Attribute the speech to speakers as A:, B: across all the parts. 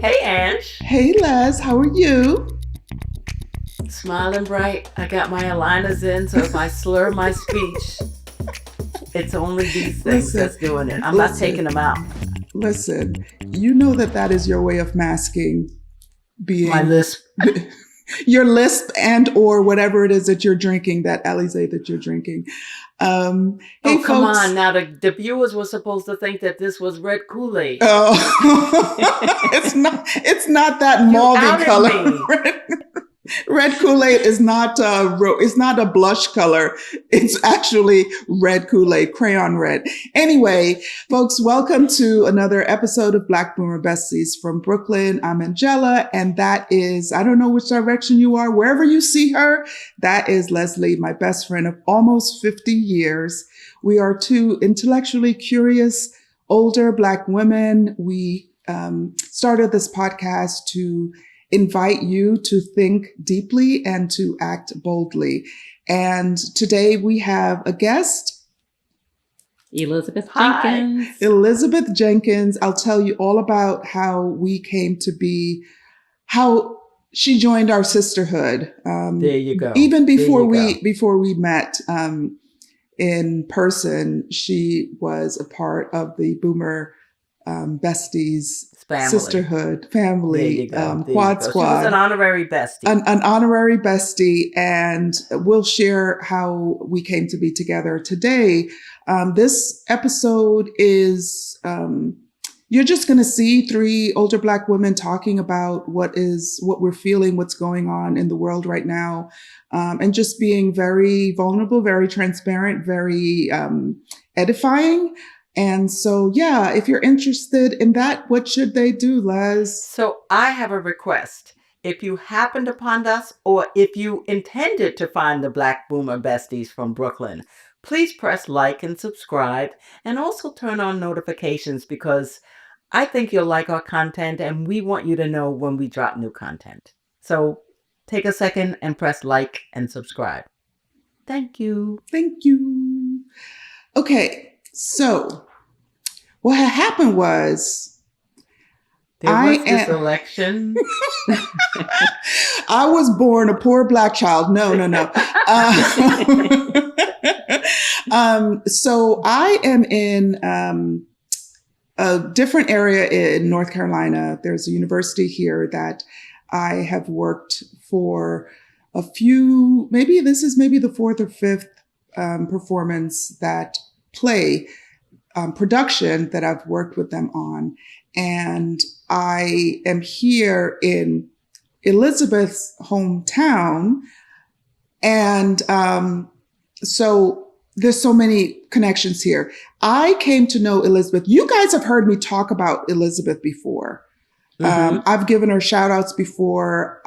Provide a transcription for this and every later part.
A: Hey, Ange.
B: Hey, Les, how are you?
A: Smiling bright. I got my aligners in, so if I slur my speech, it's only these things
B: Listen,
A: that's doing it. I'm not taking
B: listen,
A: them out.
B: listen. You know that is your way of masking
A: My
B: being
A: lisp.
B: your lisp and or whatever it is that you're drinking, that Alizé that you're drinking. Hey,
A: Oh, come
B: folks.
A: on. Now, the viewers were supposed to think that this was red Kool-Aid.
B: Oh, it's not that
A: You
B: malty
A: outed
B: color.
A: me.
B: Red Kool-Aid is not it's not a blush color. It's actually red Kool-Aid, crayon red. Anyway, folks, welcome to another episode of Black Boomer Besties from Brooklyn. I'm Angela, and that is, I don't know which direction you are, wherever you see her, that is Leslie, my best friend of almost 50 years. We are two intellectually curious, older Black women. We started this podcast to invite you to think deeply and to act boldly. And today we have a guest,
C: Elizabeth
A: Hi.
C: Jenkins.
B: Elizabeth Jenkins. I'll tell you all about how we came to be, how she joined our sisterhood.
A: There you go.
B: Even before
A: There you go.
B: we met in person, she was a part of the Boomer Besties
A: Family.
B: sisterhood, family,
A: There you go. There
B: quad
A: you go.
B: squad.
A: She was an honorary bestie.
B: An honorary bestie, and we'll share how we came to be together today. This episode is, you're just going to see three older Black women talking about what we're feeling, what's going on in the world right now, and just being very vulnerable, very transparent, very edifying. And so, yeah, if you're interested in that, what should they do, Les?
A: So I have a request. If you happened upon us, or if you intended to find the Black Boomer Besties from Brooklyn, please press like and subscribe, and also turn on notifications, because I think you'll like our content and we want you to know when we drop new content. So take a second and press like and subscribe. Thank you.
B: Thank you. Okay, so what had happened was
A: There was this election.
B: I was born a poor Black child. No. So I am in a different area in North Carolina. There's a university here that I have worked for a few, maybe this is maybe the fourth or fifth performance production that I've worked with them on. And I am here in Elizabeth's hometown. And so there's so many connections here. I came to know Elizabeth. You guys have heard me talk about Elizabeth before.
A: Mm-hmm.
B: I've given her shout outs before.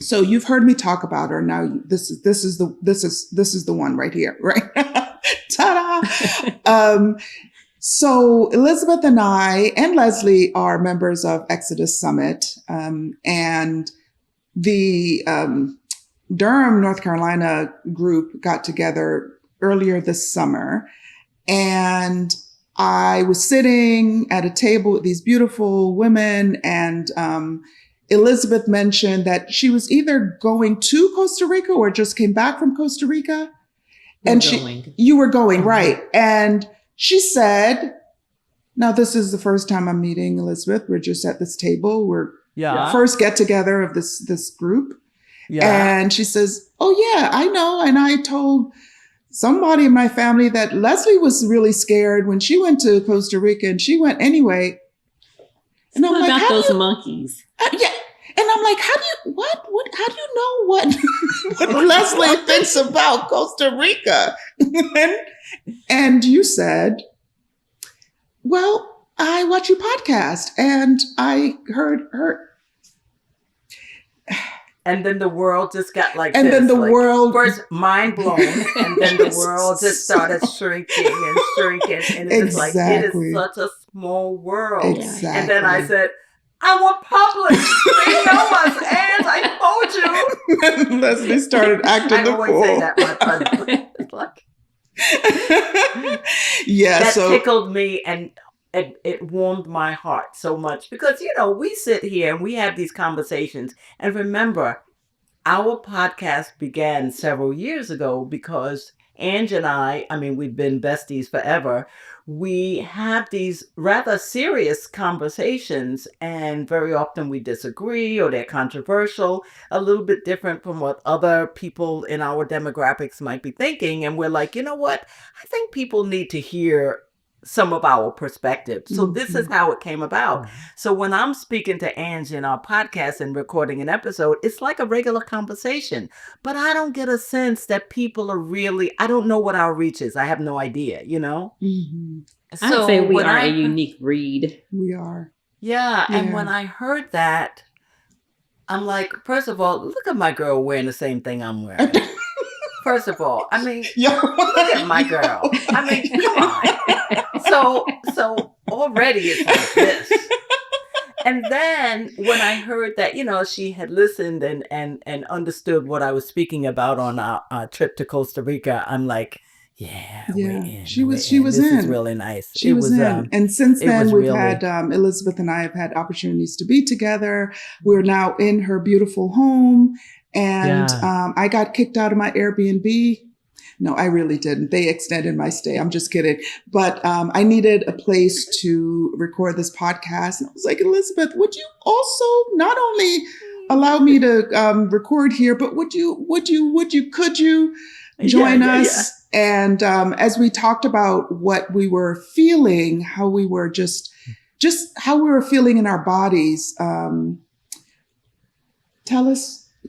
B: So you've heard me talk about her. Now this is the one right here, right? Ta-da! So Elizabeth and I and Leslie are members of Exodus Summit, and the Durham, North Carolina group got together earlier this summer, and I was sitting at a table with these beautiful women, and Elizabeth mentioned that she was either going to Costa Rica or just came back from Costa Rica. You were going, right. And she said, now this is the first time I'm meeting Elizabeth. We're just at this table. We're first get together of this group. Yeah. And she says, oh yeah, I know. And I told somebody in my family that Leslie was really scared when she went to Costa Rica, and she went anyway.
C: And I'm like, about those monkeys.
B: Yeah. And I'm like, how do you know what Leslie thinks about Costa Rica? And you said, well, I watch your podcast and I heard her.
A: And then the world just got like
B: and
A: this.
B: Then the
A: like,
B: world
A: first mind blown, and then the world just started shrinking and shrinking. And it's like, it is such a small world.
B: Exactly.
A: And then I said, I want public. They know us, and I told you.
B: Leslie started acting the fool.
A: I always say that, my it's like,
B: yeah,
A: that tickled me, and it warmed my heart so much because, we sit here and we have these conversations. And remember, our podcast began several years ago because Ange and I mean, we've been besties forever. We have these rather serious conversations, and very often we disagree or they're controversial, a little bit different from what other people in our demographics might be thinking. And we're like, you know what? I think people need to hear some of our perspectives. So this is how it came about. So when I'm speaking to Angie in our podcast and recording an episode, it's like a regular conversation. But I don't get a sense that people are really, I don't know what our reach is. I have no idea,
B: Mm-hmm.
C: I'd say we are a unique breed.
B: We are.
A: Yeah. And when I heard that, I'm like, first of all, look at my girl wearing the same thing I'm wearing. First of all, I mean, look at my girl. I mean, come on. So already it's like this. And then when I heard that, she had listened and understood what I was speaking about on our trip to Costa Rica, I'm like, we're in.
B: She was
A: this
B: in.
A: Is really nice.
B: She was in. And since then, we've had, Elizabeth and I have had opportunities to be together. We're now in her beautiful home. And I got kicked out of my Airbnb. No, I really didn't. They extended my stay. I'm just kidding. But I needed a place to record this podcast. And I was like, Elizabeth, would you also not only allow me to record here, but could you join us? And as we talked about what we were feeling, how we were just how we were feeling in our bodies,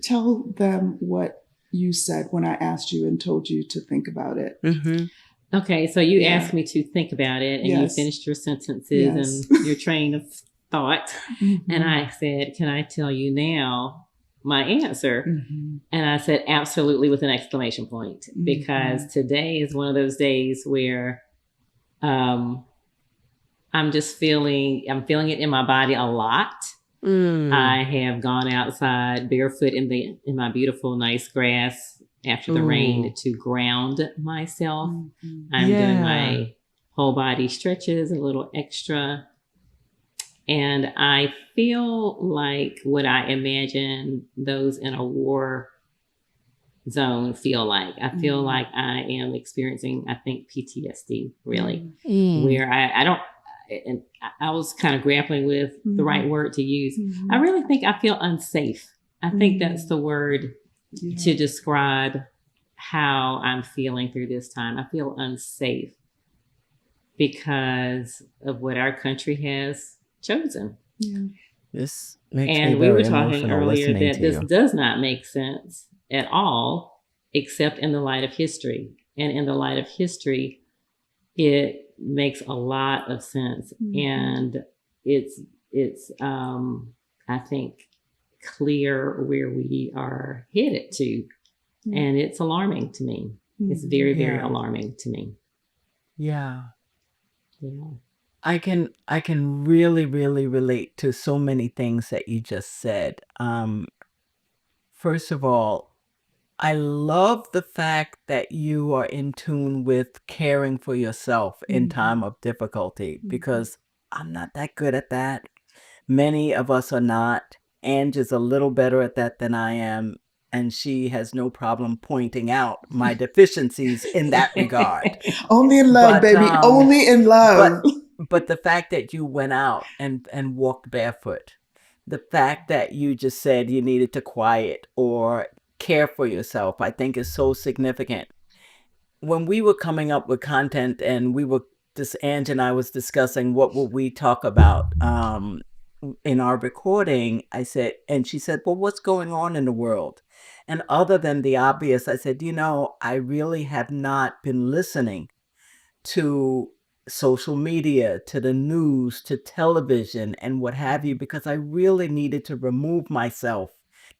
B: tell them what you said when I asked you and told you to think about it.
A: Mm-hmm.
C: Okay, so you asked me to think about it, and you finished your sentences and your train of thought. Mm-hmm. And I said, can I tell you now my answer? Mm-hmm. And I said, absolutely, with an exclamation point, because today is one of those days where I'm feeling it in my body a lot. I have gone outside barefoot in my beautiful, nice grass after the rain to ground myself. I'm doing my whole body stretches, a little extra. And I feel like what I imagine those in a war zone feel like. I feel like I am experiencing, I think, PTSD, really, where I don't, and I was kind of grappling with the right word to use. I really think I feel unsafe. I think that's the word to describe how I'm feeling through this time. I feel unsafe because of what our country has chosen.
A: This makes
C: and
A: me
C: we
A: very
C: were talking earlier that this
A: you.
C: does not make sense at all, except in the light of history. And in the light of history, it makes a lot of sense. And it's I think, clear where we are headed to. And it's alarming to me. It's very, very alarming to me.
A: Yeah. I can really, really relate to so many things that you just said. First of all, I love the fact that you are in tune with caring for yourself in time of difficulty, because I'm not that good at that. Many of us are not. Ange is a little better at that than I am, and she has no problem pointing out my deficiencies in that regard.
B: Only in love, baby. Only in love.
A: But the fact that you went out and walked barefoot, the fact that you just said you needed to quiet or care for yourself, I think is so significant. When we were coming up with content and Ange and I was discussing what would we talk about in our recording, I said, and she said, well, what's going on in the world? And other than the obvious, I said, I really have not been listening to social media, to the news, to television, and what have you, because I really needed to remove myself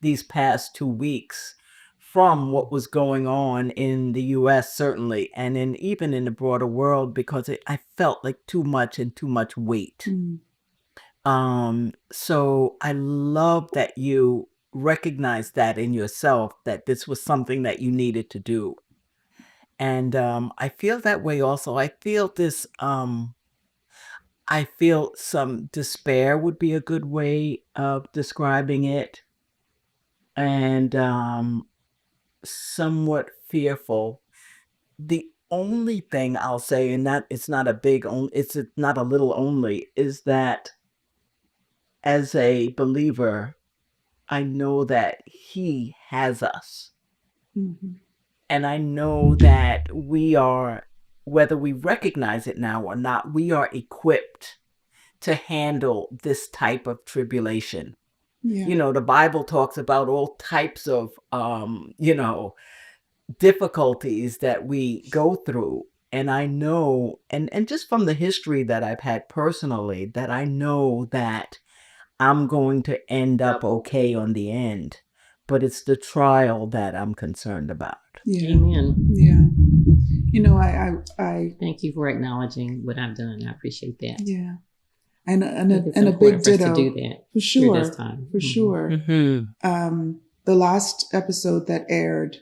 A: these past 2 weeks from what was going on in the US, certainly, and even in the broader world, because I felt like too much weight. So I love that you recognized that in yourself, that this was something that you needed to do. And I feel that way also. I feel this, I feel some despair would be a good way of describing it, and somewhat fearful. The only thing I'll say, and that it's not a big only, it's not a little only, is that as a believer, I know that He has us.
B: Mm-hmm.
A: And I know that we are, whether we recognize it now or not, we are equipped to handle this type of tribulation.
B: Yeah.
A: You know, the Bible talks about all types of, difficulties that we go through. And I know, and just from the history that I've had personally, that I know that I'm going to end up okay on the end. But it's the trial that I'm concerned about.
B: Yeah.
C: Amen.
B: Yeah. You know, I
C: Thank you for acknowledging what I've done. I appreciate that.
B: yeah. And
C: It's
B: a big
C: important for us
B: ditto
C: to do that
B: for sure.
C: through this time.
B: For sure.
A: Mm-hmm.
B: The last episode that aired,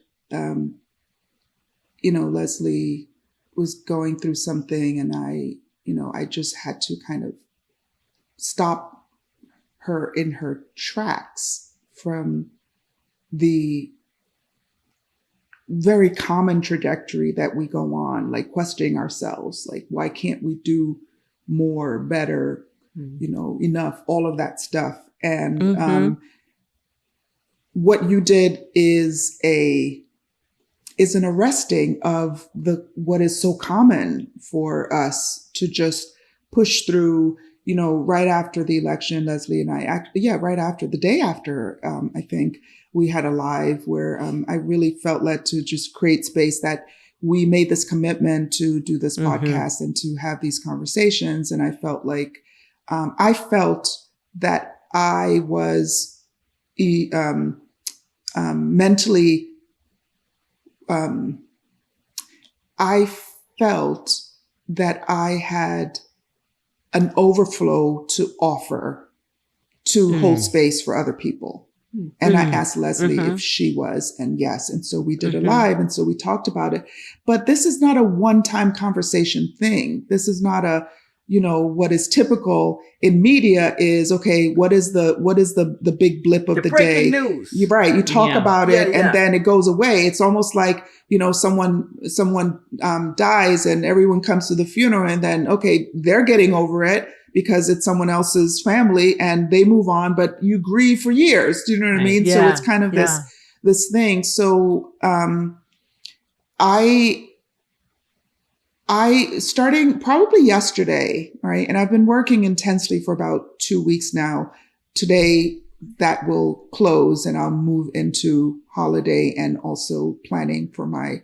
B: Leslie was going through something, and I just had to kind of stop her in her tracks from the very common trajectory that we go on, like questioning ourselves, like, why can't we do more, better, enough, all of that stuff. And what you did is an arresting of what is so common for us to just push through. Right after the election, Leslie and I, right after, the day after, I think we had a live where I really felt led to just create space that we made this commitment to do this podcast and to have these conversations. And I felt like, that I was mentally, I felt that I had an overflow to offer to hold space for other people. And I asked Leslie if she was, and yes. And so we did a live, and so we talked about it. But this is not a one-time conversation thing. This is not what is typical in media is, okay, what is the big blip of the day?
A: Breaking news.
B: You're right. You talk about it and then it goes away. It's almost like, someone dies and everyone comes to the funeral, and then, okay, they're getting over it because it's someone else's family and they move on, but you grieve for years. Do you know what I mean?
A: Yeah.
B: So it's kind of this thing. So, I starting probably yesterday, right? And I've been working intensely for about 2 weeks now. Today that will close and I'll move into holiday and also planning for my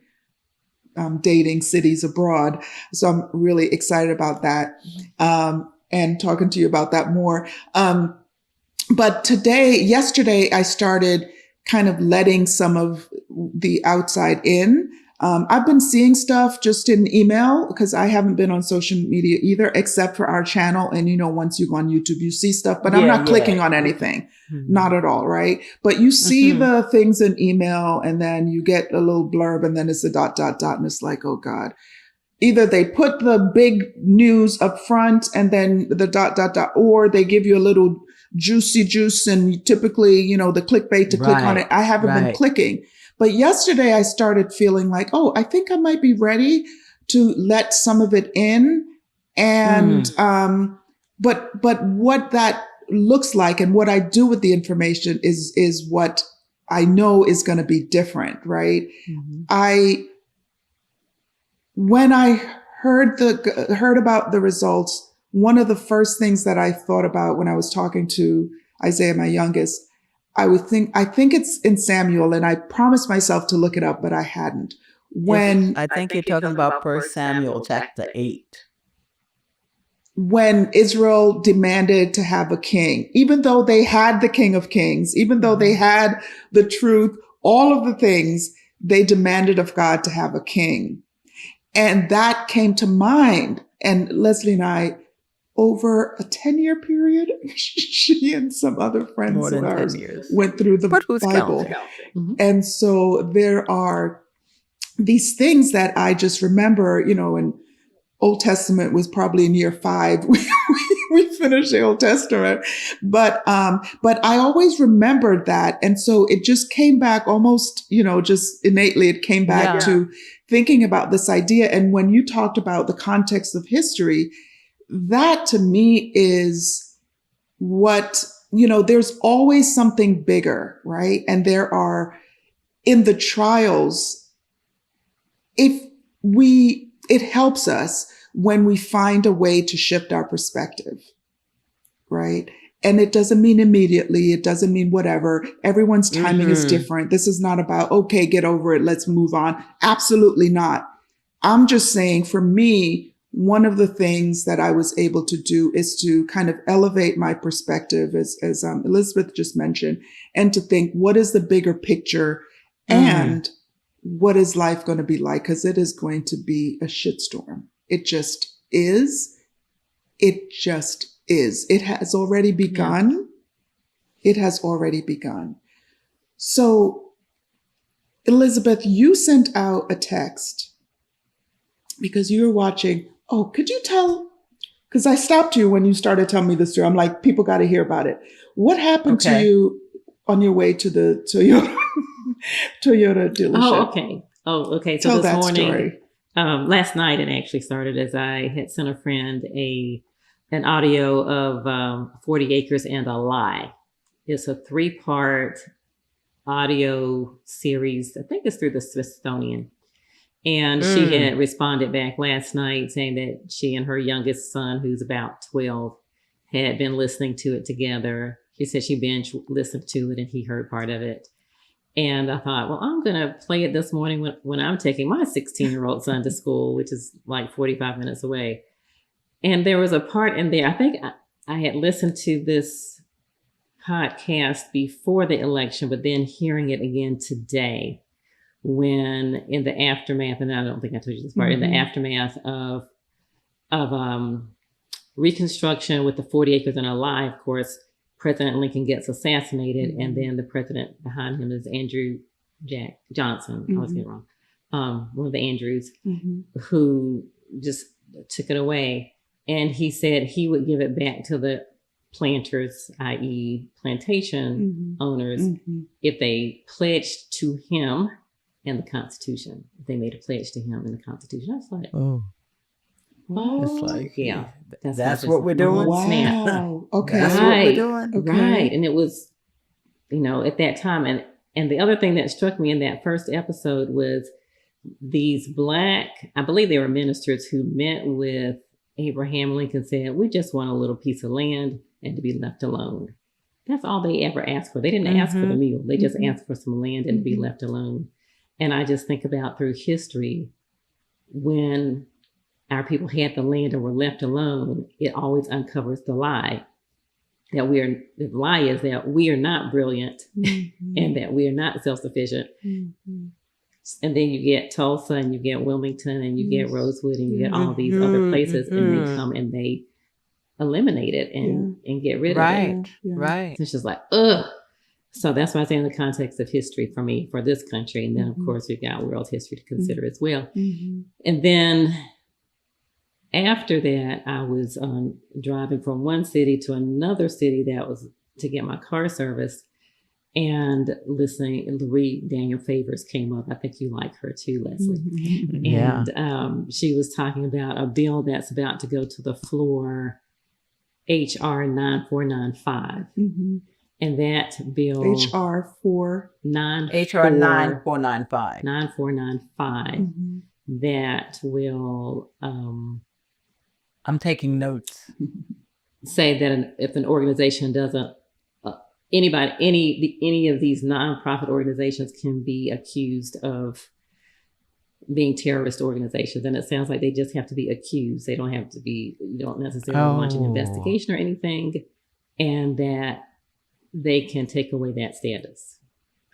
B: dating cities abroad. So I'm really excited about that. And talking to you about that more. But yesterday, I started kind of letting some of the outside in. I've been seeing stuff just in email because I haven't been on social media either, except for our channel. And, once you go on YouTube, you see stuff, but I'm not clicking on anything, not at all. Right. But you see the things in email and then you get a little blurb and then it's a ... And it's like, oh God, either they put the big news up front and then the ... or they give you a little juicy juice and typically, the clickbait to click on it. I haven't been clicking. But yesterday I started feeling like, oh, I think I might be ready to let some of it in. And, but what that looks like and what I do with the information is what I know is going to be different. Right. When I heard about the results, one of the first things that I thought about when I was talking to Isaiah, my youngest, I think it's in Samuel, and I promised myself to look it up, but I hadn't.
A: I think you're talking about 1 Samuel chapter 8.
B: When Israel demanded to have a king, even though they had the King of Kings, even though they had the truth, all of the things, they demanded of God to have a king. And that came to mind. And Leslie and I, over a 10-year period, she and some other friends of ours went through the Bible. And so there are these things that I just remember, and Old Testament was probably in year 5. We finished the Old Testament, but I always remembered that. And so it just came back almost, just innately, it came back to thinking about this idea. And when you talked about the context of history, that to me is what, there's always something bigger, right? And there are, in the trials, it helps us when we find a way to shift our perspective, right? And it doesn't mean immediately. It doesn't mean whatever. Everyone's timing is different. This is not about, okay, get over it, let's move on. Absolutely not. I'm just saying, for me, one of the things that I was able to do is to kind of elevate my perspective, as Elizabeth just mentioned, and to think, what is the bigger picture and what is life going to be like? Because it is going to be a shitstorm. It just is. It just is. It has already begun. It has already begun. So, Elizabeth, you sent out a text because you were watching. Oh, could you tell? Because I stopped you when you started telling me this story. I'm like, people got to hear about it. What happened to you on your way to the Toyota dealership?
C: Oh, okay. So
B: tell
C: this
B: that
C: morning,
B: story.
C: Last night, it actually started as I had sent a friend an audio of 40 Acres and a Lie. It's a 3-part audio series. I think it's through the Smithsonian. And she had responded back last night saying that she and her youngest son, who's about 12, had been listening to it together. She said she binge listened to it and he heard part of it. And I thought, well, I'm going to play it this morning when I'm taking my 16-year-old son to school, which is like 45 minutes away. And there was a part in there, I think I had listened to this podcast before the election, but then hearing it again today, when in the aftermath, and I don't think I told you this part, in the aftermath of Reconstruction with the 40 Acres and a Lie, of course, President Lincoln gets assassinated, and then the president behind him is Andrew Jack Johnson. I was getting it wrong. One of the Andrews, who just took it away. And he said he would give it back to the planters, i.e. plantation owners, if they pledged to him and the Constitution. If they made a pledge to him and the Constitution. I was like,
A: it's like,
C: yeah,
A: that's what we're doing.
B: Wow. Okay.
A: That's what we're doing.
B: Okay.
C: Right. And it was, at that time. And the other thing that struck me in that first episode was these Black, I believe they were ministers, who met with Abraham Lincoln, said, we just want a little piece of land and to be left alone. That's all they ever asked for. They didn't ask for the meal. They just asked for some land and to be left alone. And I just think about through history, when our people had the land and were left alone, it always uncovers the lie. The lie is that we are not brilliant and that we are not self-sufficient. And then you get Tulsa and you get Wilmington and you get Rosewood and you get all these other places, and they come and they eliminate it and get rid of it.
A: Right.
C: So it's just like, ugh. So that's why I say in the context of history for me, for this country. And then, of course, we've got world history to consider as well. And then after that, I was driving from one city to another city that was to get my car serviced, and listening. And Loree Daniel Favors came up. I think you like her too, Leslie. And she was talking about a bill that's about to go to the floor, HR 9495. And that bill,
B: HR
A: 9495.
C: 9495, that will
A: I'm taking notes.
C: say that if an organization doesn't, any of these nonprofit organizations can be accused of being terrorist organizations. And it sounds like they just have to be accused. They don't have to be, you don't necessarily launch an investigation or anything. And that they can take away that status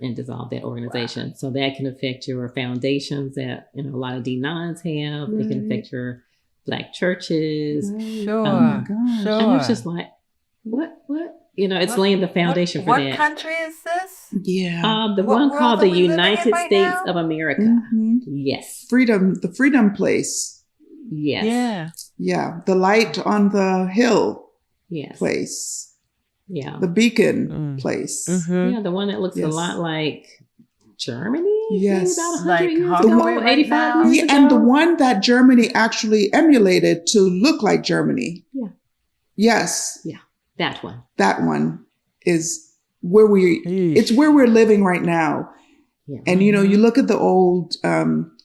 C: and dissolve that organization. Wow. So that can affect your foundations that, a lot of D9s have. Right. It can affect your Black churches.
B: Right.
A: Sure.
B: Oh my gosh.
A: Sure.
C: And it's just like, what? It's laying the foundation for that.
A: What country is this?
B: Yeah.
C: The one called the United States of America.
B: Mm-hmm.
C: Yes.
B: The freedom place.
C: Yes.
A: Yeah.
B: Yeah. The light on the hill
C: Yes.
B: place.
C: Yeah.
B: The beacon place.
A: Mm-hmm.
C: Yeah, the one that looks a
B: Yes.
C: lot like Germany.
B: Yes.
C: Maybe about 100
A: Like
C: years
A: Hungary
C: ago,
A: right
C: 85
A: now.
C: years
B: Yeah,
C: ago.
B: and the one that Germany actually emulated to look like Germany.
C: Yeah.
B: Yes.
C: Yeah, that one.
B: That one is where it's where we're living right now.
C: Yeah.
B: And, you look at the old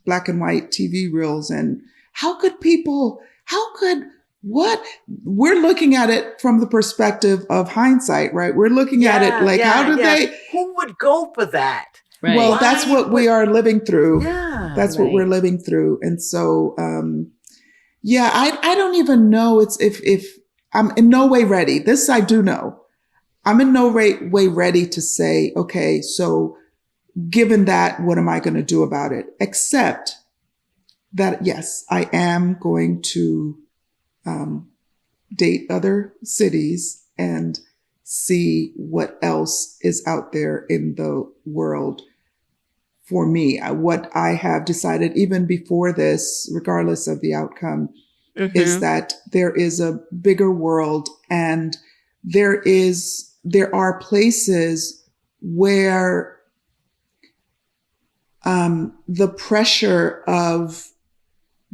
B: black and white TV reels, and we're looking at it from the perspective of hindsight, right? We're looking at it like, how did they?
A: Who would go for that?
C: Right.
B: Well, that's what we are living through.
A: Yeah.
B: That's what we're living through. And so, I don't even know if I'm in no way ready. This I do know. I'm in no way ready to say, okay, so given that, what am I going to do about it? Except that, yes, I am going to date other cities and see what else is out there in the world for me. What I have decided even before this, regardless of the outcome, is that there is a bigger world, and there are places where the pressure of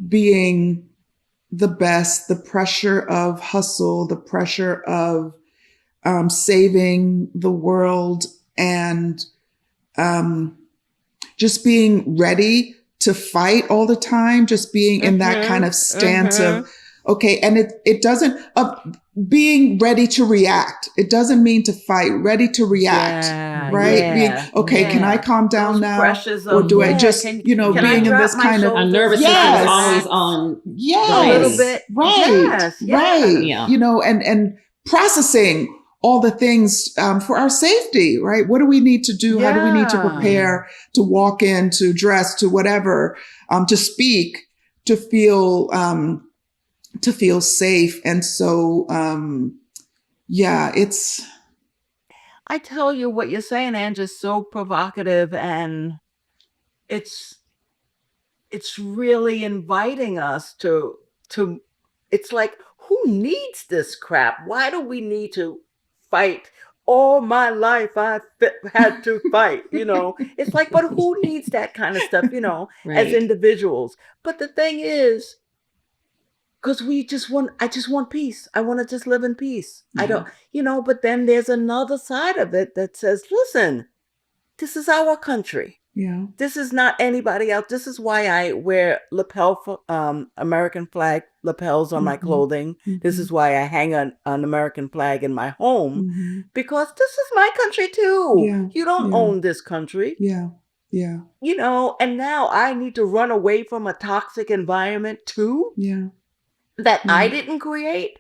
B: being the best, the pressure of hustle, the pressure of saving the world, and just being ready to fight all the time, just being in that kind of stance of, okay, and it doesn't, being ready to react. It doesn't mean to fight, ready to react, right?
A: Yeah,
B: being, okay, can I calm down
A: those
B: now?
A: pressures
B: Or
A: of,
B: do I just,
A: can
B: being
A: I
B: in
A: drop
B: this
A: my
B: kind of,
A: shoulders?
C: A nervous system
B: Yes.
C: is always on.
B: yes,
A: a little bit.
B: right,
A: Yes,
B: right.
C: Yeah.
B: And processing all the things for our safety, right? What do we need to do? How do we need to prepare to walk in, to dress, to whatever, to speak, to feel safe? And so, it's.
A: I tell you, what you're saying, Ange, is so provocative, and it's really inviting us to it's like, who needs this crap? Why do we need to fight? All my life I've had to fight, It's like, but who needs that kind of stuff, as
C: Right.
A: individuals? But the thing is, because I just want peace. I want to just live in peace. I don't, but then there's another side of it that says, listen, this is our country.
B: Yeah.
A: This is not anybody else. This is why I wear American flag lapels on my clothing. This is why I hang an American flag in my home, because this is my country too.
B: Yeah.
A: You don't own this country.
B: Yeah. Yeah.
A: And now I need to run away from a toxic environment too.
B: Yeah.
A: That I didn't create.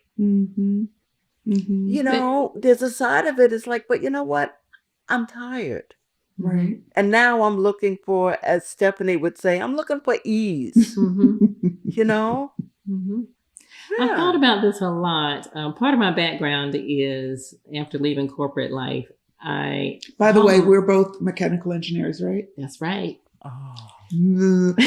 A: There's a side of it. It's like, but you know what? I'm tired.
B: Right.
A: And now I'm looking for, as Stephanie would say, I'm looking for ease. Yeah.
C: I thought about this a lot. Part of my background is, after leaving corporate life,
B: By the way, we're both mechanical engineers, right?
C: That's right.
A: Oh.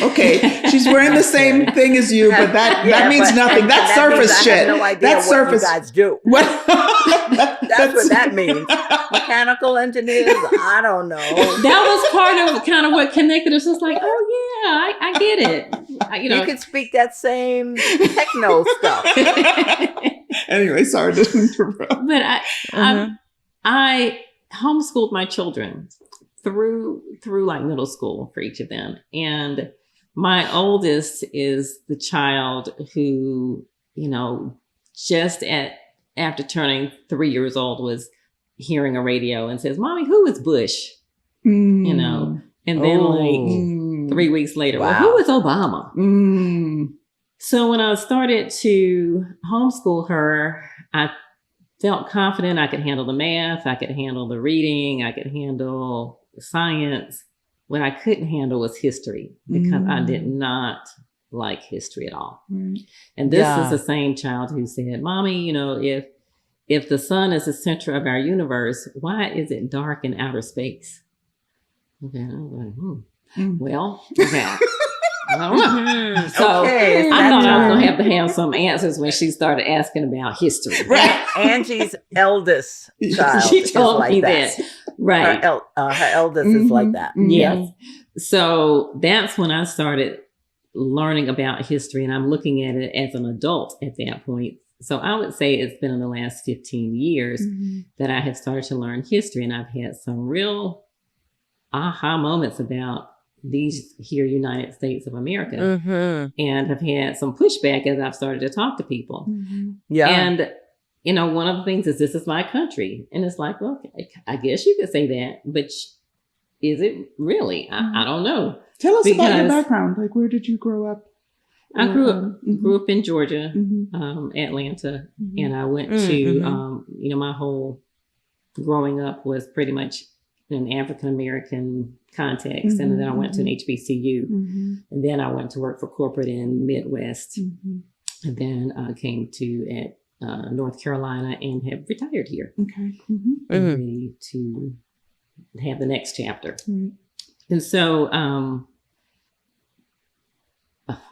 B: Okay, she's wearing the same thing as you, but that means nothing. That's surface shit.
A: I have no idea
B: That's
A: what
B: surface.
A: you guys do.
B: What?
A: That's what that means. Mechanical engineers, I don't know.
C: That was part of kind of what connected us. It's like, oh yeah, I get it.
A: You can speak that same techno stuff.
B: Anyway, sorry to interrupt.
C: But I homeschooled my children through like middle school for each of them. And my oldest is the child who, just after turning 3 years old, was hearing a radio and says, "Mommy, who is Bush?" And then 3 weeks later, well, who is Obama? So when I started to homeschool her, I felt confident I could handle the math, I could handle the reading, I could handle the science. What I couldn't handle was history, because I did not like history at all. And this is the same child who said, "Mommy, if the sun is the center of our universe, why is it dark in outer space?" Okay, I was like, well, I don't know. So
A: Okay, it's
C: I
A: that
C: thought I was
A: time.
C: gonna have to have some answers when she started asking about history.
B: Right.
A: Angie's eldest child
C: She
A: is
C: told
A: like
C: me
A: that.
C: that. Right.
A: Her eldest is like that.
B: Mhm.
C: Yes. So that's when I started learning about history, and I'm looking at it as an adult at that point. So I would say it's been in the last 15 years
B: Mhm.
C: that I have started to learn history, and I've had some real aha moments about these here United States of America,
A: Mm-hmm.
C: and have had some pushback as I've started to talk to people.
B: Mhm.
A: Yeah.
C: And one of the things is this is my country, and it's like, well, I guess you could say that, but is it really? I don't know.
B: Tell us about your
C: Because-
B: background. Like, where did you grow up?
C: I
B: Or,
C: grew up in Georgia,
B: mhm.
C: Atlanta,
B: Mhm.
C: and I went
A: Mhm.
C: to, my whole growing up was pretty much in an African American context, and then I went to an HBCU,
B: Mhm.
C: and then I went to work for corporate in Midwest,
B: Mhm.
C: and then I came to North Carolina and have retired here,
B: Okay. Mhm.
C: and
A: Mhm.
C: ready to have the next chapter.
B: Right.
C: And so,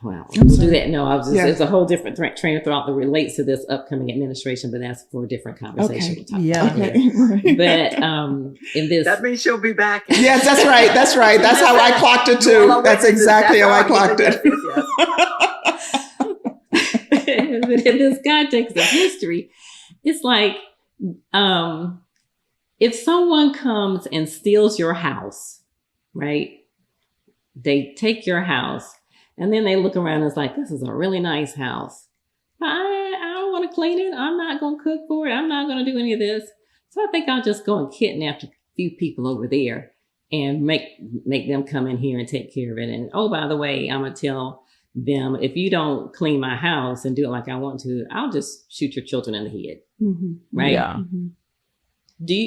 C: well,
B: I'm
C: we'll
B: sorry.
C: do that. No, I was just,
B: Yeah.
C: there's a whole different train of thought that relates to this upcoming administration, but that's for a different conversation.
B: Okay.
C: We'll talk
A: Yeah.
C: about
B: Okay. Right.
C: that. But in this,
A: That means she'll be back.
B: Yes, that's right. That's right. That's how I clocked it
A: You all
B: too.
A: are
B: That's
A: witnesses.
B: exactly how I
A: That's all.
B: clocked
A: Yes,
B: it.
A: yes, yes.
C: but in this context of history, it's like if someone comes and steals your house, right? They take your house and then they look around and it's like, this is a really nice house. I don't want to clean it. I'm not going to cook for it. I'm not going to do any of this. So I think I'll just go and kidnap a few people over there and make them come in here and take care of it. And oh, by the way, I'm going to tell them, if you don't clean my house and do it like I want to, I'll just shoot your children in the head.
B: Mhm.
C: Right?
A: Yeah.
B: Mhm.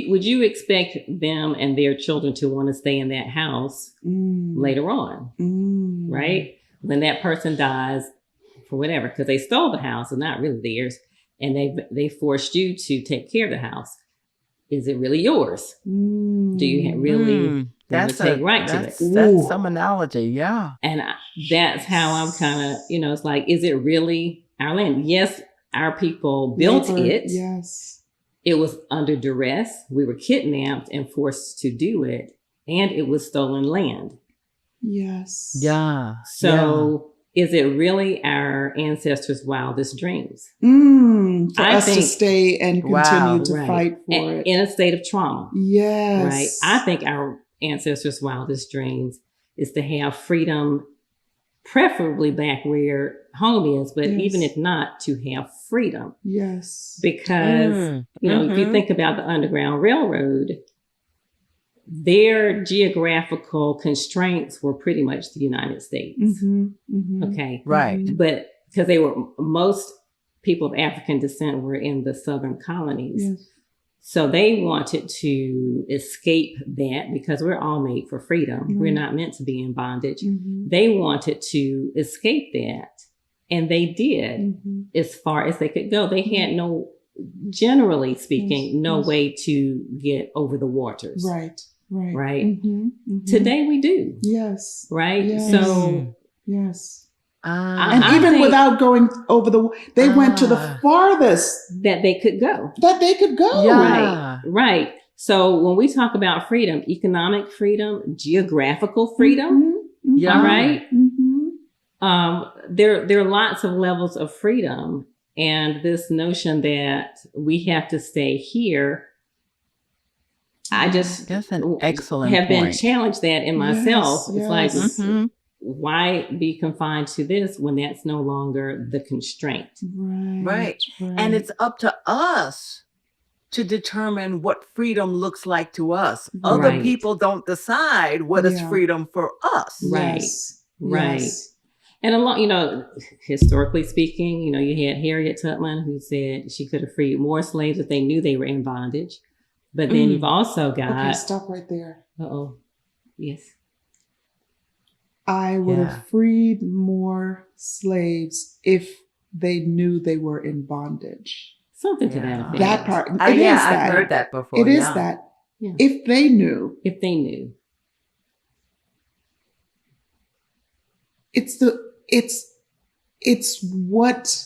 C: Would you expect them and their children to want to stay in that house later on?
B: Mm.
C: Right? When that person dies for whatever, because they stole the house and not really theirs, and they forced you to take care of the house. Is it really yours?
B: Mm.
C: Do you really want to take right to it?
A: That's some analogy. Yeah.
C: And that's how I'm kind of, it's like, is it really our land? Yes, our people built
B: Labor,
C: it.
B: Yes.
C: It was under duress. We were kidnapped and forced to do it. And it was stolen land.
B: Yes.
A: Yeah.
C: So is it really our ancestors' wildest dreams?
B: For
C: I
B: us to
C: think-
B: stay and continue to
C: Right.
B: fight for it.
C: In a state of trauma.
B: Yes.
C: Right. I think our ancestors' wildest dreams is to have freedom, preferably back where home is, but
B: Yes.
C: even if not, to have freedom.
B: Yes.
C: Because, if you think about the Underground Railroad, their geographical constraints were pretty much the United States.
B: Mhm. Mhm.
C: Okay.
A: Right.
B: Mhm.
C: But because most people of African descent were in the Southern colonies.
B: Yes.
C: So they wanted to escape that because we're all made for freedom. We're
B: Right.
C: not meant to be in bondage.
B: Mhm.
C: They wanted to escape that. And they did
B: Mhm.
C: as far as they could go. They had generally speaking,
B: Yes,
C: no
B: yes.
C: way to get over the waters.
B: Right. Right.
C: Right.
B: Mhm. Mhm.
C: Today we do.
B: Yes.
C: Right.
B: Yes.
C: So
B: Yes.
C: I
B: And even
C: think-
B: without going over they went to the farthest
C: that they could go.
B: that they could go.
A: Yeah.
C: Right. So when we talk about freedom, economic freedom, geographical freedom,
B: Mhm. Mhm.
A: Yeah.
C: all right,
B: Mhm.
C: there are lots of levels of freedom. And this notion that we have to stay here, I just
A: That's an excellent
C: have been
A: point.
C: challenged that in myself.
B: Yes,
C: It's like,
B: yes.
A: Mhm.
C: why be confined to this when that's no longer the constraint?
A: Right. And it's up to us to determine what freedom looks like to us. Other
C: Right.
A: people don't decide what is
B: Yeah.
A: freedom for us.
C: Right.
B: Yes.
C: Right.
B: Yes.
C: And a lot, historically speaking, you had Harriet Tubman who said she could have freed more slaves if they knew they were in bondage. But then you've also
B: Okay,
C: got,
B: stop right there.
C: yes.
B: I would
A: Yeah.
B: have freed more slaves if they knew they were in bondage.
C: Something to
A: Yeah.
C: that effect.
B: That part. It is
A: Yeah,
B: that.
A: I've heard that before.
B: It is
A: yeah.
B: that.
C: Yeah.
B: If they knew.
C: If they knew.
B: it's what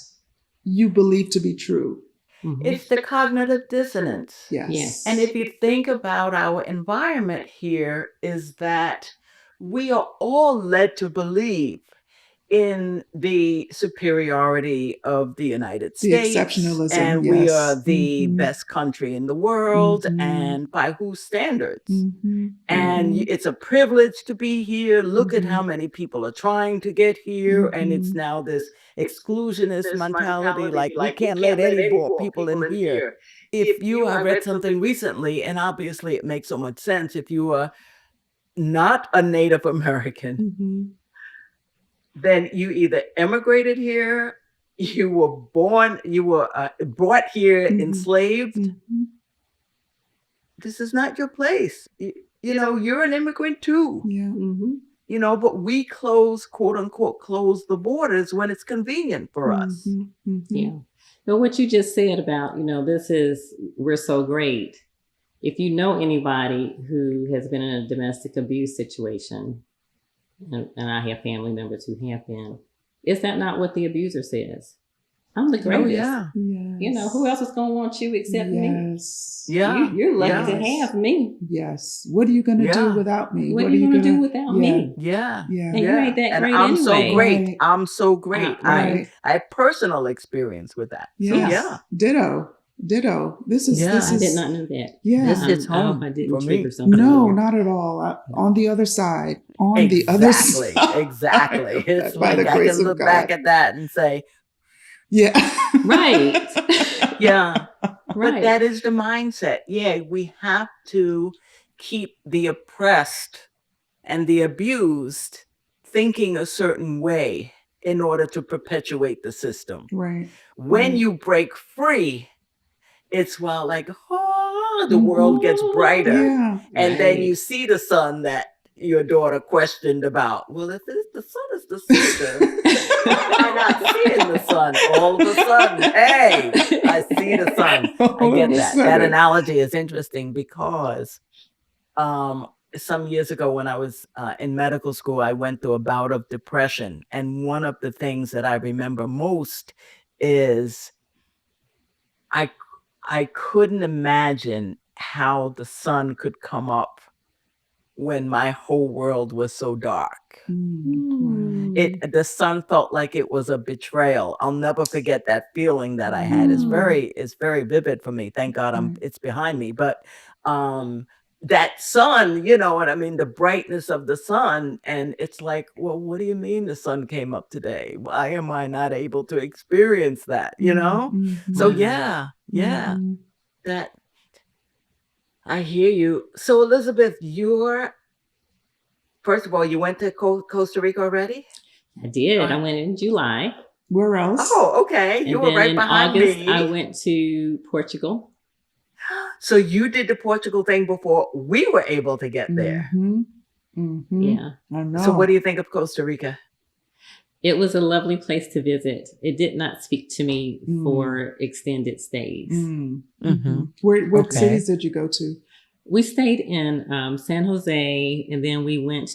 B: you believe to be true.
C: Mhm.
A: It's the cognitive dissonance.
B: Yes.
C: Yes.
A: And if you think about our environment here, is that we are all led to believe in the superiority of the United
B: The
A: States,
B: exceptionalism,
A: and we
B: yes.
A: are the
B: Mhm.
A: best country in the world,
B: Mhm.
A: and by whose standards?
B: Mhm.
A: And
B: Mhm.
A: it's a privilege to be here. Look at
B: Mhm.
A: how many people are trying to get here. And it's
B: Mhm.
A: now this exclusionist mentality, like we
D: we
A: can't let any more
D: more
A: people in here. I read something recently, and obviously it makes so much sense. If you are not a Native American,
B: Mhm.
A: then you either immigrated here, you were brought here
B: Mhm.
A: enslaved.
B: Mhm.
A: This is not your place. You know, you're an immigrant too.
B: Yeah.
C: Mhm.
A: You know, but we quote unquote, close the borders when it's convenient for us.
B: Mhm. Mhm.
C: Yeah. But what you just said about, we're so great. If you know anybody who has been in a domestic abuse situation, and I have family members who have been, is that not what the abuser says? I'm the
A: Oh,
C: greatest.
A: yeah.
B: Yes.
C: Who else is going to want you except me?
B: Yes.
A: Yeah.
C: You're lucky
A: yeah.
C: to have me.
B: Yes. What are you going to
A: Yeah.
B: do without me?
C: What are you going to do without
B: Yeah.
C: me?
A: Yeah.
B: Yeah.
C: And you ain't that
A: And
C: great
A: I'm
C: anyway.
A: so great.
B: Right.
A: I'm so great.
B: Right.
A: I have personal experience with that.
B: Yes.
A: So, yeah.
B: Ditto. This is
A: Yeah.
B: this
C: I
B: is
C: did not know that.
B: yeah.
A: This hits
C: I hope
A: home
C: I didn't
A: for
C: trigger
A: me.
C: something.
B: No,
C: here.
B: not at all. On the other side. On
A: Exactly.
B: the other side.
A: Exactly. It's
B: By the
A: like I
B: grace
A: can
B: of
A: look back
B: God.
A: at that and say,
B: Yeah.
C: Right.
A: yeah. But
C: Right.
A: that is the mindset. Yeah, we have to keep the oppressed and the abused thinking a certain way in order to perpetuate the system.
B: Right.
A: When you break free, it's like, oh, the world gets brighter.
B: Yeah.
A: And then
C: Right.
A: you see the son that your daughter questioned about. Well, if it's the son is the sister, why am I not seeing the sun? All of a sudden, hey, I see the sun. I get that. That analogy is interesting because some years ago when I was in medical school, I went through a bout of depression. And one of the things that I remember most is I couldn't imagine how the sun could come up when my whole world was so dark. The sun felt like it was a betrayal. I'll never forget that feeling that I had. It's very vivid for me. Thank God it's behind me. But that sun, you know what I mean, the brightness of the sun, and it's like, well, what do you mean the sun came up today? Why am I not able to experience that? You know? So yeah, that I hear you. So Elizabeth, first of all, you went to Costa Rica already?
C: I did. I went in July.
B: Where else?
A: Oh, okay. You
C: And
A: were
C: then
A: right
C: in
A: behind
C: August,
A: me.
C: I went to Portugal.
A: So you did the Portugal thing before we were able to get there.
C: Yeah.
B: I know.
A: So what do you think of Costa Rica?
C: It was a lovely place to visit. It did not speak to me for extended stays.
B: What cities did you go to?
C: We stayed in San Jose, and then we went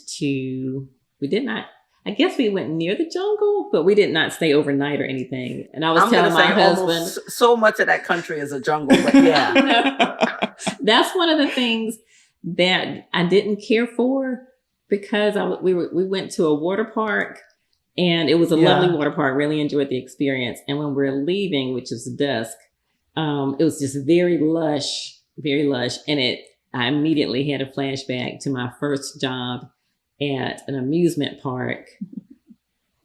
C: I guess we went near the jungle, but we did not stay overnight or anything. And I was telling my husband,
A: so much of that country is a jungle, but yeah.
C: That's one of the things that I didn't care for, because we went to a water park, and it was a lovely water park. Really enjoyed the experience. And when we were leaving, which was dusk, it was just very lush. And I immediately had a flashback to my first job at an amusement park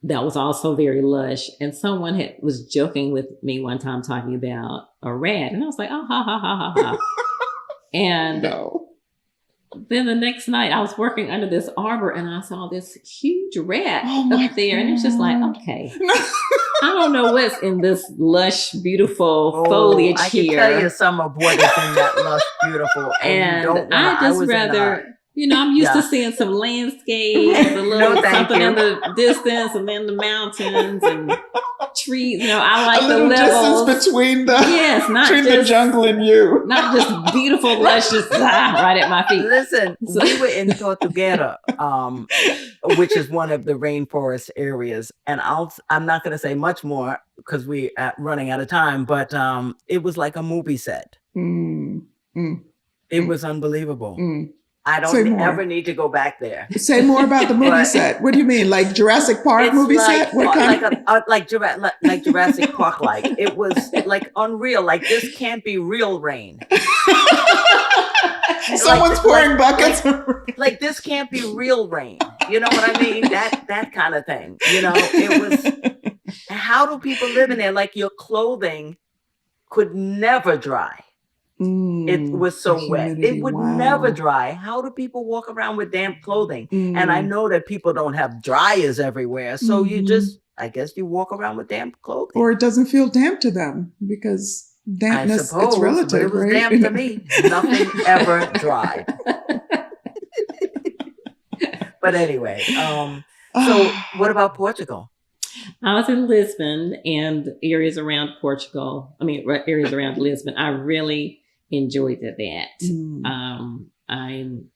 C: that was also very lush. And someone was joking with me one time talking about a rat. And I was like, oh, ha, ha, ha, ha, ha. And then the next night I was working under this arbor, and I saw this huge rat up there. And it's just like, okay, I don't know what's in this lush, beautiful foliage here.
A: I can tell you some of what is in that lush, beautiful.
C: And I just rather, I'm used to seeing some landscape, a little something in the distance, and then the mountains. And trees. I like
B: a
C: the
B: little
C: levels.
B: distance between the
C: between
B: the jungle and you.
C: Not just beautiful, luscious, right at my feet.
A: Listen, we were in Tortuguera, which is one of the rainforest areas, and I'm not going to say much more because we are running out of time. But it was like a movie set. It was unbelievable. I don't ever need to go back there.
B: Say more about the movie set. What do you mean, like Jurassic Park movie set? What kind
A: like Jurassic Park? Like it was like unreal. Like this can't be real rain.
B: Someone's pouring buckets.
A: Like this can't be real rain. You know what I mean? That kind of thing. It was. How do people live in there? Like your clothing could never dry. It was so wet. It would never dry. How do people walk around with damp clothing? And I know that people don't have dryers everywhere. So I guess you walk around with damp clothing.
B: Or it doesn't feel damp to them because dampness, it's relative,
A: but it was
B: right?
A: damp to me. Nothing ever dried. But anyway, so what about Portugal?
C: I was in Lisbon and areas around Portugal. Areas around Lisbon. I really enjoyed that. I'm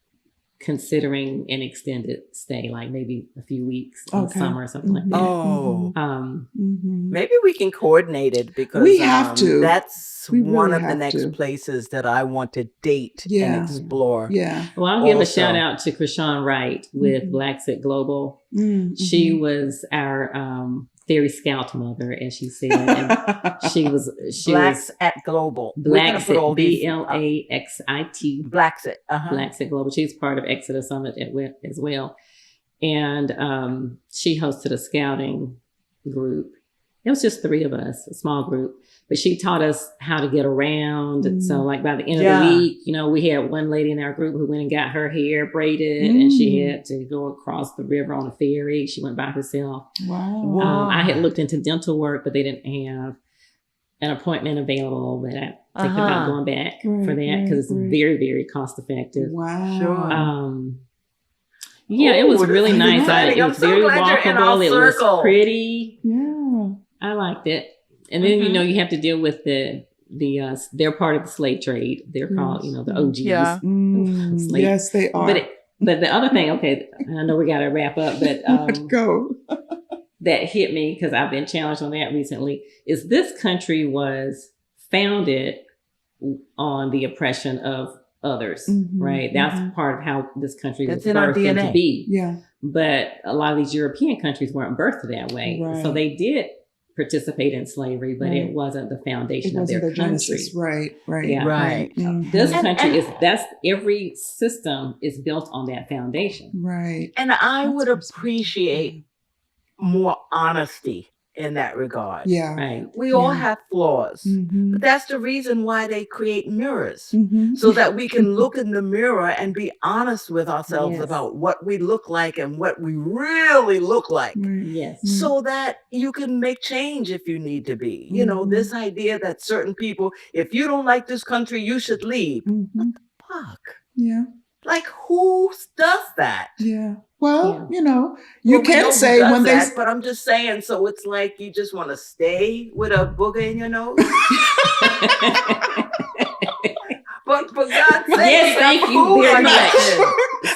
C: considering an extended stay, like maybe a few weeks in the summer or something like that.
A: Maybe we can coordinate it because
B: we have to.
A: That's one of the next places that I want to date and explore.
B: Yeah.
C: Well, I'll give a shout out to Krishan Wright with Blacks at Global. She was our fairy scout mother, as she said, and she
A: Blacks at Global.
C: Blacks at BLAXIT.
A: Blacks at
C: Blacks at Global. She's part of Exodus Summit as well, and she hosted a scouting group. It was just 3 of us, a small group, but she taught us how to get around. So like by the end of the week, we had one lady in our group who went and got her hair braided and she had to go across the river on a ferry. She went by herself.
B: Wow.
C: I had looked into dental work, but they didn't have an appointment available, but I think about going back for that because it's very, very cost effective.
B: Wow.
A: Sure.
C: Yeah, it was really nice. It was very walkable. It was pretty.
B: Yeah.
C: I liked it. And then, you have to deal with they're part of the slave trade. They're called, the OGs.
A: Yeah.
B: Yes, they are.
C: But the other thing, I know we got to wrap up, but
B: go.
C: That hit me because I've been challenged on that recently is this country was founded on the oppression of others, right? That's part of how this country was birthed into be.
B: Yeah.
C: But a lot of these European countries weren't birthed that way. Right. So they did participate in slavery, but it wasn't the foundation of their country.
B: Genesis. Right.
C: Yeah.
A: Right.
C: This country every system is built on that foundation.
B: Right.
A: And I would appreciate more honesty in that regard.
B: Yeah.
C: Right.
A: We all have flaws, but that's the reason why they create mirrors so that we can look in the mirror and be honest with ourselves about what we look like and what we really look like.
C: Yes.
A: So that you can make change if you need to be. This idea that certain people, if you don't like this country, you should leave. Fuck.
B: Yeah.
A: Like who does that?
B: Yeah. Well, you can't say when they.
A: But I'm just saying. So it's like you just want to stay with a booger in your nose. But for God's sake,
C: yes, thank you very much.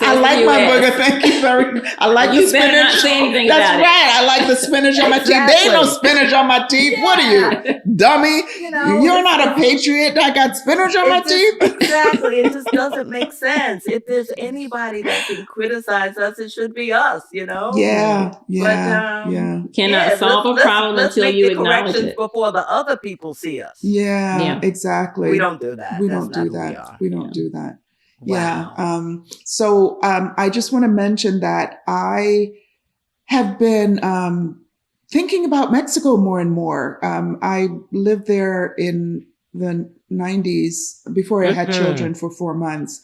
B: I like my booger. Thank you very much. I like the spinach.
C: Not say anything
B: That's
C: about
B: right. I like the spinach on my teeth. There ain't no spinach on my teeth. What are you, dummy? You're not a patriot. I got spinach on my teeth.
A: Exactly. It just doesn't make sense. If there's anybody that can criticize us, it should be us.
B: Yeah.
C: But, cannot solve a problem until you acknowledge it
A: before the other people see us.
B: Yeah. Exactly.
A: We don't do that.
B: We don't do that. We don't do that.
A: Wow.
B: Yeah. So I just want to mention that I have been thinking about Mexico more and more. I lived there in the 90s before I had children for 4 months.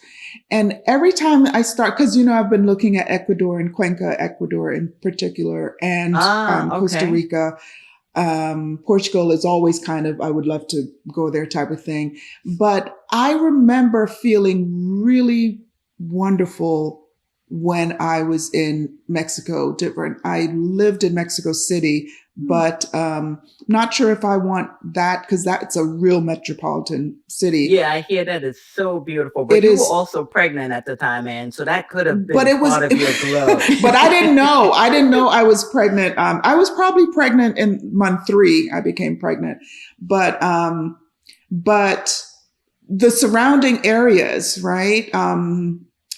B: And every time I start, because, I've been looking at Ecuador and Cuenca, Ecuador in particular, and Costa Rica. Portugal is always kind of, I would love to go there type of thing. But I remember feeling really wonderful when I was in Mexico. I lived in Mexico City but not sure if I want that because that's a real metropolitan city.
A: Yeah, I hear that is so beautiful. But
B: It
A: you
B: is-
A: were also pregnant at the time, Anne, so that could have been
B: But it was,
A: part of your glow.
B: but I didn't know. I didn't know I was pregnant. I was probably pregnant in month 3. I became pregnant, but the surrounding areas, right?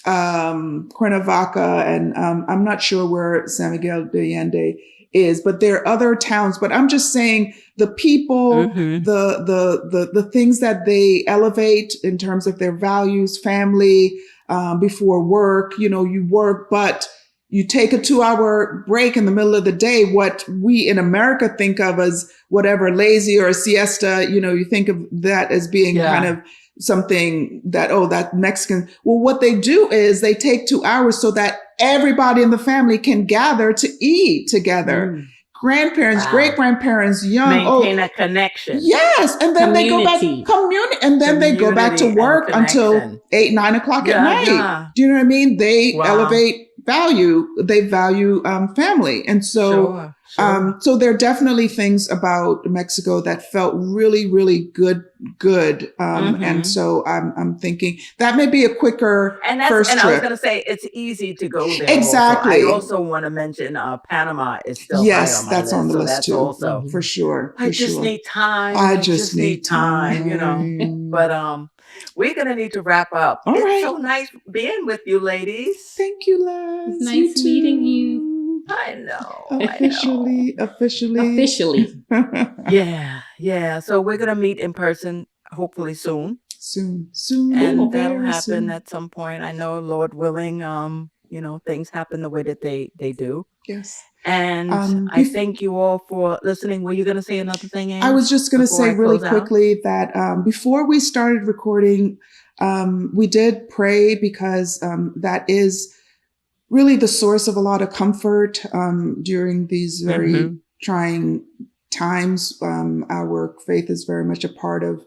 B: Cuernavaca, and I'm not sure where San Miguel de Allende is, but there are other towns. But I'm just saying the people, the things that they elevate in terms of their values, family, before work. You work, but you take a 2-hour break in the middle of the day. What we in America think of as whatever lazy or a siesta, you think of that as being kind of something that, that Mexican. Well, what they do is they take 2 hours so that everybody in the family can gather to eat together. Grandparents, great-grandparents, young,
A: maintain a connection.
B: Yes. And then they go back, and then they go back to work until 8, 9 o'clock at night.
A: Yeah.
B: Do you know what I mean? They elevate value. They value family. And so, so there are definitely things about Mexico that felt really, really good. And so I'm thinking that may be a quicker first trip.
A: I was going to say, it's easy to go there.
B: Exactly.
A: I also want to mention Panama is still high on my
B: that's
A: list.
B: on the list
A: that's
B: too.
A: Also,
B: for sure.
A: I just need time.
B: I just need time.
A: But we're going to need to wrap up.
B: All right.
A: So nice being with you, ladies.
B: Thank you, Les.
C: It's nice meeting you.
A: I know.
B: Officially.
A: Yeah. So we're going to meet in person hopefully soon.
B: Soon.
A: And that'll happen at some point. I know, Lord willing, things happen the way that they do.
B: Yes.
A: And I thank you all for listening. Were you going to say another thing, Anne?
B: I was just going to say really quickly that before we started recording, we did pray because that is really the source of a lot of comfort during these very trying times. Our faith is very much a part of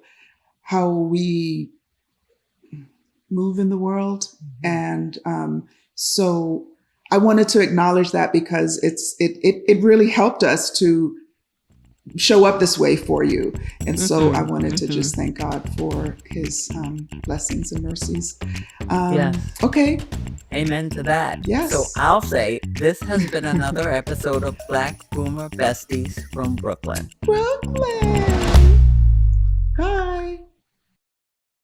B: how we move in the world. And so I wanted to acknowledge that because it really helped us to show up this way for you. And so I wanted to just thank God for his blessings and mercies.
A: Yes.
B: Okay.
A: Amen to that.
B: Yes.
A: So I'll say this has been another episode of Black Boomer Besties from Brooklyn.
B: Bye.